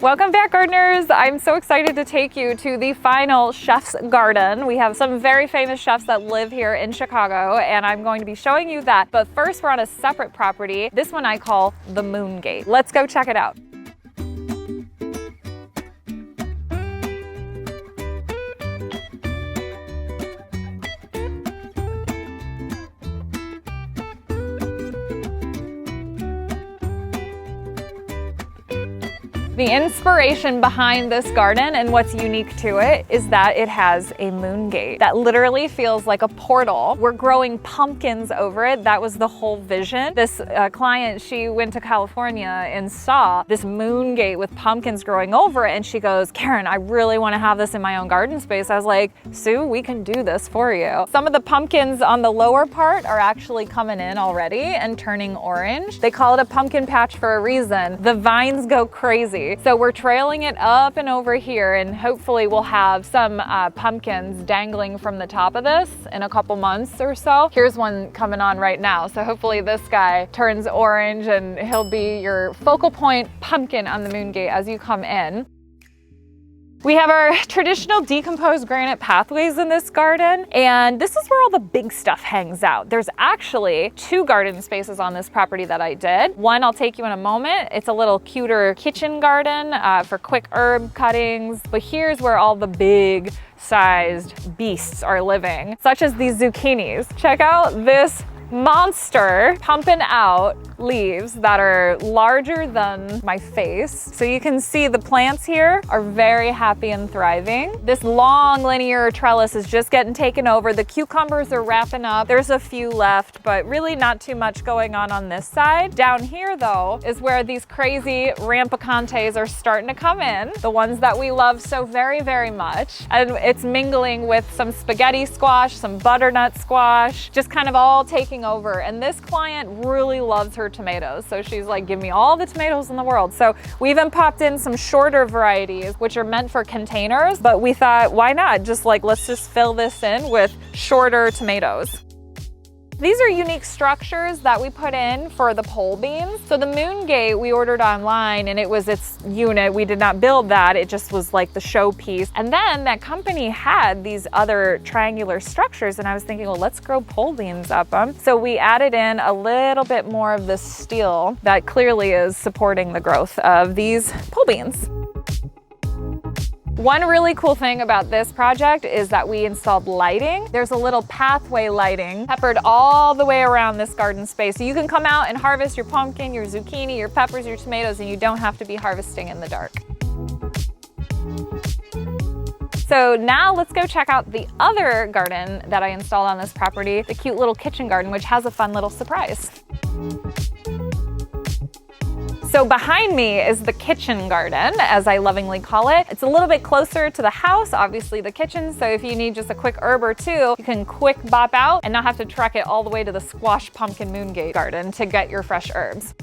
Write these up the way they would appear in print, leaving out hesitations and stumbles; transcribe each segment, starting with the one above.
Welcome back, gardeners. I'm so excited to take you to the final chef's garden. We have some very famous chefs that live here in Chicago, and I'm going to be showing you that. But first, we're on a separate property. This one I call the Moongate. Let's go check it out. The inspiration behind this garden and what's unique to it is that it has a moon gate that literally feels like a portal. We're growing pumpkins over it. That was the whole vision. This client, she went to California and saw this moon gate with pumpkins growing over it, and she goes, "Karen, I really want to have this in my own garden space." I was like, "Sue, we can do this for you." Some of the pumpkins on the lower part are actually coming in already and turning orange. They call it a pumpkin patch for a reason. The vines go crazy. So we're trailing it up and over here, and hopefully we'll have some pumpkins dangling from the top of this in a couple months or so. Here's one coming on right now. So hopefully this guy turns orange and he'll be your focal point pumpkin on the Moongate as you come in. We have our traditional decomposed granite pathways in this garden, and this is where all the big stuff hangs out. There's actually 2 garden spaces on this property that I did. One I'll take you in a moment. It's a little cuter kitchen garden for quick herb cuttings, but here's where all the big sized beasts are living, such as these zucchinis. Check out this monster pumping out leaves that are larger than my face. So you can see the plants here are very happy and thriving. This long linear trellis is just getting taken over. The cucumbers are wrapping up. There's a few left, but really not too much going on this side. Down here though is where these crazy rampicantes are starting to come in, the ones that we love so very, very much. And it's mingling with some spaghetti squash, some butternut squash, just kind of all taking over. And this client really loves her tomatoes. So she's like, "Give me all the tomatoes in the world." So we even popped in some shorter varieties, which are meant for containers, but we thought, why not? Let's just fill this in with shorter tomatoes. These are unique structures that we put in for the pole beans. So the Moongate we ordered online, and it was its unit. We did not build that. It just was like the showpiece. And then that company had these other triangular structures, and I was thinking, well, let's grow pole beans up them. So we added in a little bit more of the steel that clearly is supporting the growth of these pole beans. One really cool thing about this project is that we installed lighting. There's a little pathway lighting peppered all the way around this garden space. So you can come out and harvest your pumpkin, your zucchini, your peppers, your tomatoes, and you don't have to be harvesting in the dark. So now let's go check out the other garden that I installed on this property, the cute little kitchen garden, which has a fun little surprise. So behind me is the kitchen garden, as I lovingly call it. It's a little bit closer to the house, obviously the kitchen, so if you need just a quick herb or two, you can quick bop out and not have to trek it all the way to the squash pumpkin Moongate garden to get your fresh herbs.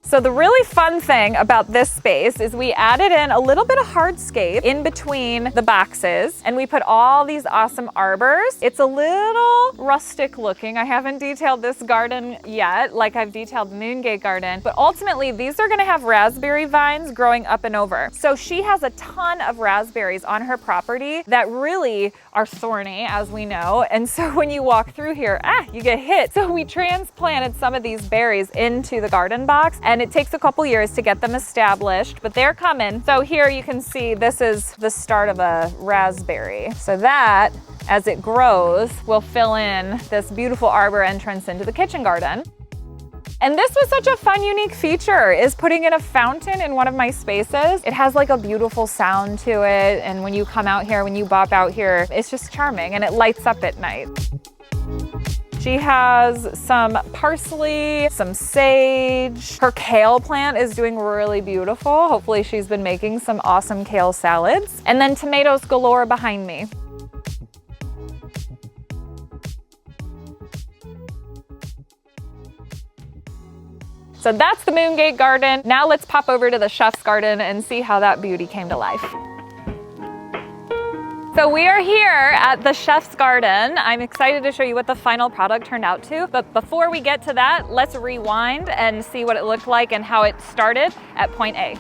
So the really fun thing about this space is we added in a little bit of hardscape in between the boxes, and we put all these awesome arbors. It's a little rustic looking. I haven't detailed this garden yet, like I've detailed the Moongate garden, but ultimately these are gonna have raspberry vines growing up and over. So she has a ton of raspberries on her property that really are thorny, as we know. And so when you walk through here, you get hit. So we transplanted some of these berries into the garden box, and it takes a couple years to get them established, but they're coming. So here you can see this is the start of a raspberry. So that, as it grows, will fill in this beautiful arbor entrance into the kitchen garden. And this was such a fun, unique feature, is putting in a fountain in one of my spaces. It has like a beautiful sound to it, and when you come out here, when you bop out here, it's just charming, and it lights up at night. She has some parsley, some sage. Her kale plant is doing really beautiful. Hopefully she's been making some awesome kale salads. And then tomatoes galore behind me. So that's the Moongate garden. Now let's pop over to the chef's garden and see how that beauty came to life. So we are here at the chef's garden. I'm excited to show you what the final product turned out to. But before we get to that, let's rewind and see what it looked like and how it started at point A.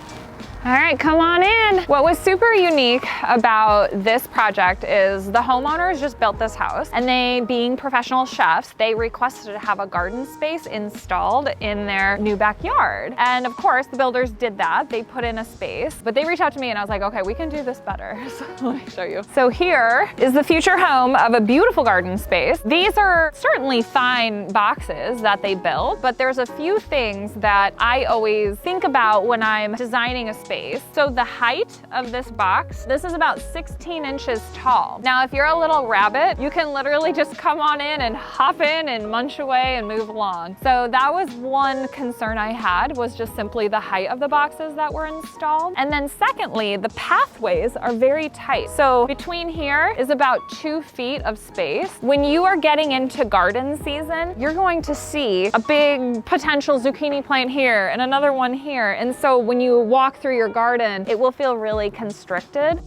All right, come on in. What was super unique about this project is the homeowners just built this house, and they, being professional chefs, they requested to have a garden space installed in their new backyard. And of course, the builders did that. They put in a space, but they reached out to me and I was like, okay, we can do this better. So let me show you. So here is the future home of a beautiful garden space. These are certainly fine boxes that they built, but there's a few things that I always think about when I'm designing a space. So the height of this box, this is about 16 inches tall. Now, if you're a little rabbit, you can literally just come on in and hop in and munch away and move along. So that was one concern I had, was just simply the height of the boxes that were installed. And then secondly, the pathways are very tight. So between here is about 2 feet of space. When you are getting into garden season, you're going to see a big potential zucchini plant here and another one here. And so when you walk through your garden, it will feel really constricted.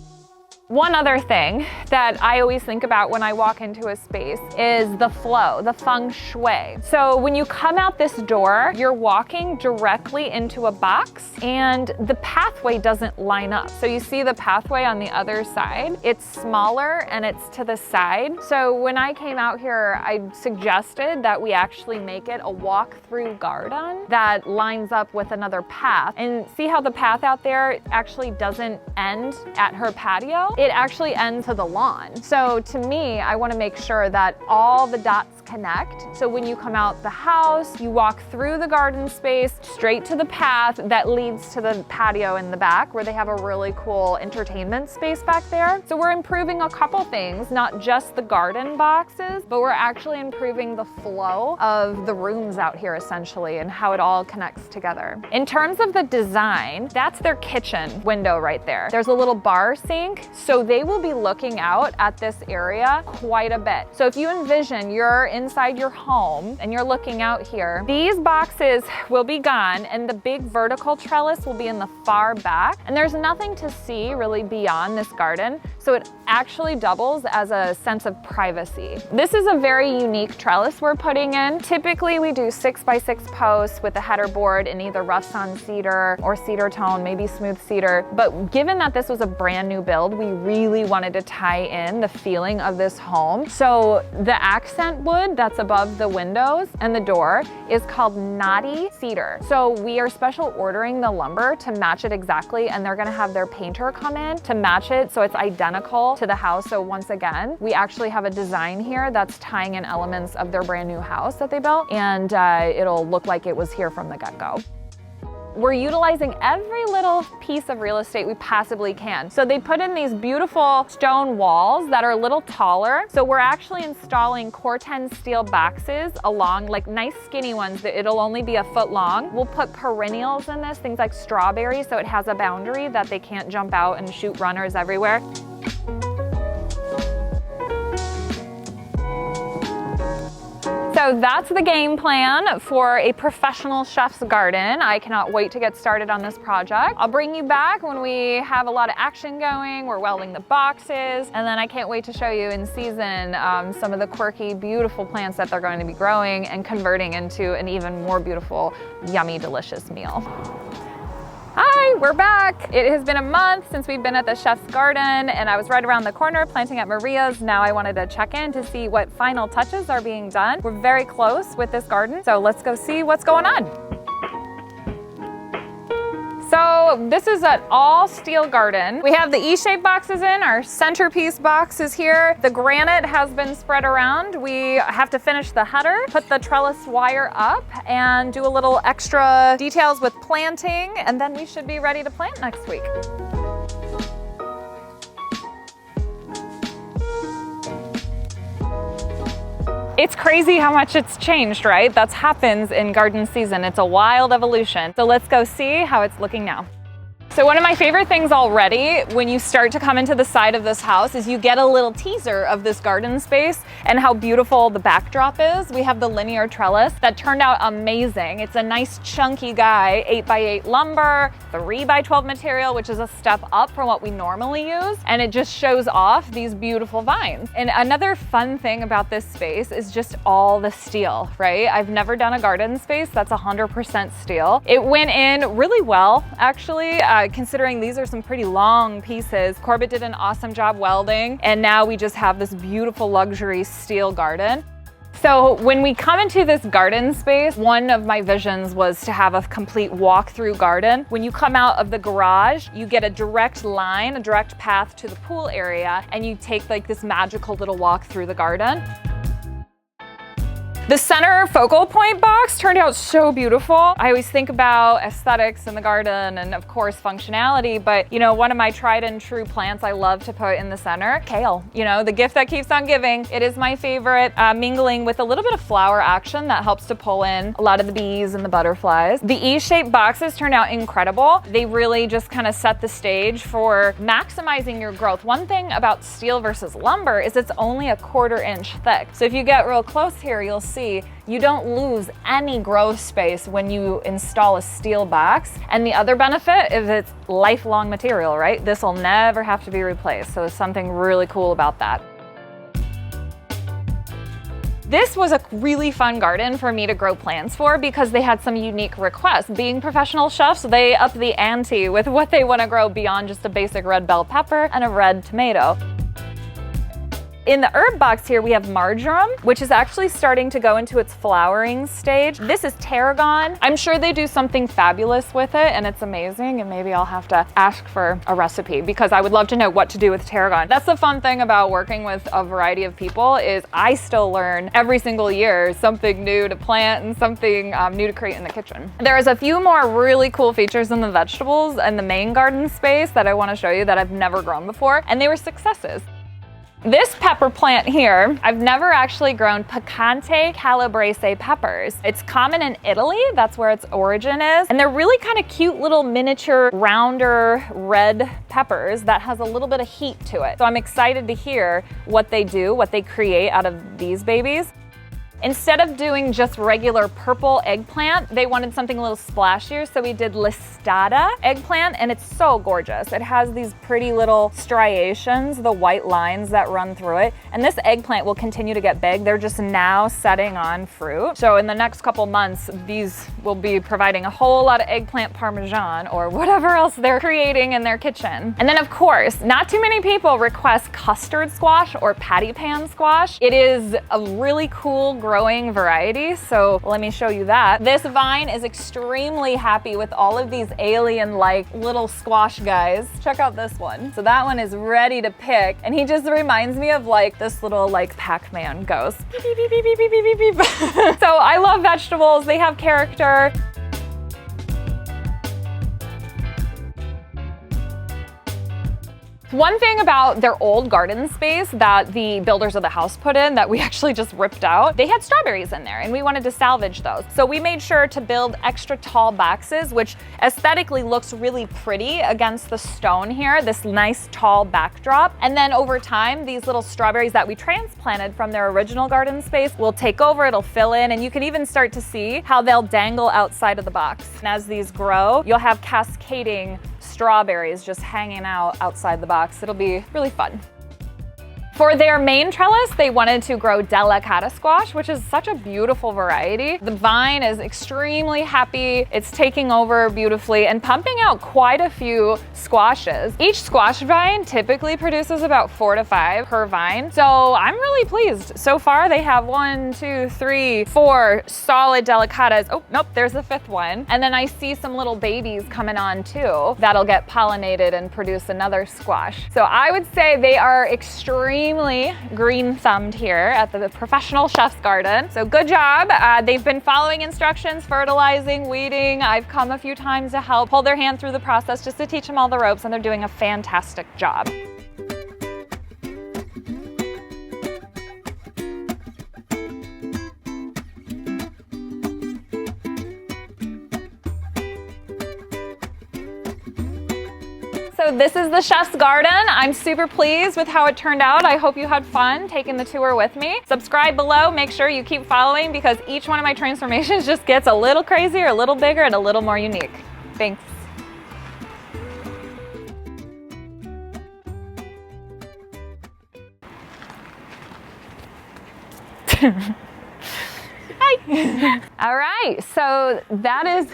One other thing that I always think about when I walk into a space is the flow, the feng shui. So when you come out this door, you're walking directly into a box and the pathway doesn't line up. So you see the pathway on the other side, it's smaller and it's to the side. So when I came out here, I suggested that we actually make it a walk-through garden that lines up with another path. And see how the path out there actually doesn't end at her patio? It actually ends to the lawn. So to me, I want to make sure that all the dots connect. So when you come out the house, you walk through the garden space, straight to the path that leads to the patio in the back, where they have a really cool entertainment space back there. So we're improving a couple things, not just the garden boxes, but we're actually improving the flow of the rooms out here essentially and how it all connects together. In terms of the design, that's their kitchen window right there. There's a little bar sink, so they will be looking out at this area quite a bit. So if you envision you're inside your home and you're looking out here, these boxes will be gone and the big vertical trellis will be in the far back. And there's nothing to see really beyond this garden. So it actually doubles as a sense of privacy. This is a very unique trellis we're putting in. Typically we do 6x6 posts with a header board in either rough sawn cedar or cedar tone, maybe smooth cedar. But given that this was a brand new build, we really wanted to tie in the feeling of this home. So the accent wood that's above the windows and the door is called knotty cedar. So we are special ordering the lumber to match it exactly, and they're gonna have their painter come in to match it so it's identical to the house. So once again, we actually have a design here that's tying in elements of their brand new house that they built, and it'll look like it was here from the get-go. We're utilizing every little piece of real estate we possibly can. So they put in these beautiful stone walls that are a little taller. So we're actually installing Corten steel boxes along, like nice skinny ones that it'll only be a foot long. We'll put perennials in this, things like strawberries, so it has a boundary that they can't jump out and shoot runners everywhere. So that's the game plan for a professional chef's garden. I cannot wait to get started on this project. I'll bring you back when we have a lot of action going. We're welding the boxes, and then I can't wait to show you in season some of the quirky, beautiful plants that they're going to be growing and converting into an even more beautiful, yummy, delicious meal. Hi, we're back. It has been a month since we've been at the chef's garden, and I was right around the corner planting at Maria's. Now I wanted to check in to see what final touches are being done. We're very close with this garden, so let's go see what's going on. So this is an all steel garden. We have the E-shaped boxes in, our centerpiece box is here. The granite has been spread around. We have to finish the header, put the trellis wire up, and do a little extra details with planting, and then we should be ready to plant next week. It's crazy how much it's changed, right? That happens in garden season. It's a wild evolution. So let's go see how it's looking now. So one of my favorite things already when you start to come into the side of this house is you get a little teaser of this garden space and how beautiful the backdrop is. We have the linear trellis that turned out amazing. It's a nice chunky guy, 8x8 lumber, 3x12 material, which is a step up from what we normally use. And it just shows off these beautiful vines. And another fun thing about this space is just all the steel, right? I've never done a garden space that's 100% steel. It went in really well, actually. considering these are some pretty long pieces. Corbett did an awesome job welding, and now we just have this beautiful luxury steel garden. So when we come into this garden space, one of my visions was to have a complete walk-through garden. When you come out of the garage, you get a direct line, a direct path to the pool area, and you take like this magical little walk through the garden. The center focal point box turned out so beautiful. I always think about aesthetics in the garden and of course functionality, but you know, one of my tried and true plants I love to put in the center, kale. You know, the gift that keeps on giving. It is my favorite, mingling with a little bit of flower action that helps to pull in a lot of the bees and the butterflies. The E-shaped boxes turned out incredible. They really just kind of set the stage for maximizing your growth. One thing about steel versus lumber is it's only a 1/4 inch thick. So if you get real close here, you'll see you don't lose any growth space when you install a steel box. And the other benefit is it's lifelong material, right? This will never have to be replaced. So there's something really cool about that. This was a really fun garden for me to grow plants for because they had some unique requests. Being professional chefs, they up the ante with what they want to grow beyond just a basic red bell pepper and a red tomato. In the herb box here, we have marjoram, which is actually starting to go into its flowering stage. This is tarragon. I'm sure they do something fabulous with it and it's amazing, and maybe I'll have to ask for a recipe because I would love to know what to do with tarragon. That's the fun thing about working with a variety of people is I still learn every single year something new to plant and something new to create in the kitchen. There's a few more really cool features in the vegetables and the main garden space that I want to show you that I've never grown before, and they were successes. This pepper plant here, I've never actually grown picante calabrese peppers. It's common in Italy, that's where its origin is. And they're really kind of cute little miniature, rounder red peppers that has a little bit of heat to it. So I'm excited to hear what they do, what they create out of these babies. Instead of doing just regular purple eggplant, they wanted something a little splashier, so we did listada eggplant, and it's so gorgeous. It has these pretty little striations, the white lines that run through it, and this eggplant will continue to get big. They're just now setting on fruit. So in the next couple months, these will be providing a whole lot of eggplant parmesan or whatever else they're creating in their kitchen. And then of course, not too many people request custard squash or patty pan squash. It is a really cool growing variety, so let me show you that. This vine is extremely happy with all of these alien-like little squash guys. Check out this one. So that one is ready to pick, and he just reminds me of like this little like Pac-Man ghost. Beep, beep, beep, beep, beep, beep, beep, beep. So I love vegetables, they have character. One thing about their old garden space that the builders of the house put in that we actually just ripped out, they had strawberries in there and we wanted to salvage those. So we made sure to build extra tall boxes, which aesthetically looks really pretty against the stone here, this nice tall backdrop. And then over time, these little strawberries that we transplanted from their original garden space will take over, it'll fill in, and you can even start to see how they'll dangle outside of the box. And as these grow, you'll have cascading strawberries just hanging out outside the box. It'll be really fun. For their main trellis, they wanted to grow delicata squash, which is such a beautiful variety. The vine is extremely happy. It's taking over beautifully and pumping out quite a few squashes. Each squash vine typically produces about 4 to 5 per vine. So I'm really pleased. So far they have 1, 2, 3, 4 solid delicatas. Oh, nope, there's the 5th one. And then I see some little babies coming on too that'll get pollinated and produce another squash. So I would say they are extremely green-thumbed here at the professional chef's garden. So good job. They've been following instructions, fertilizing, weeding. I've come a few times to help hold their hand through the process just to teach them all the ropes, and they're doing a fantastic job. So this is the chef's garden. I'm super pleased with how it turned out. I hope you had fun taking the tour with me. Subscribe below, make sure you keep following because each one of my transformations just gets a little crazier, a little bigger, and a little more unique. Thanks. Hi. All right, so that is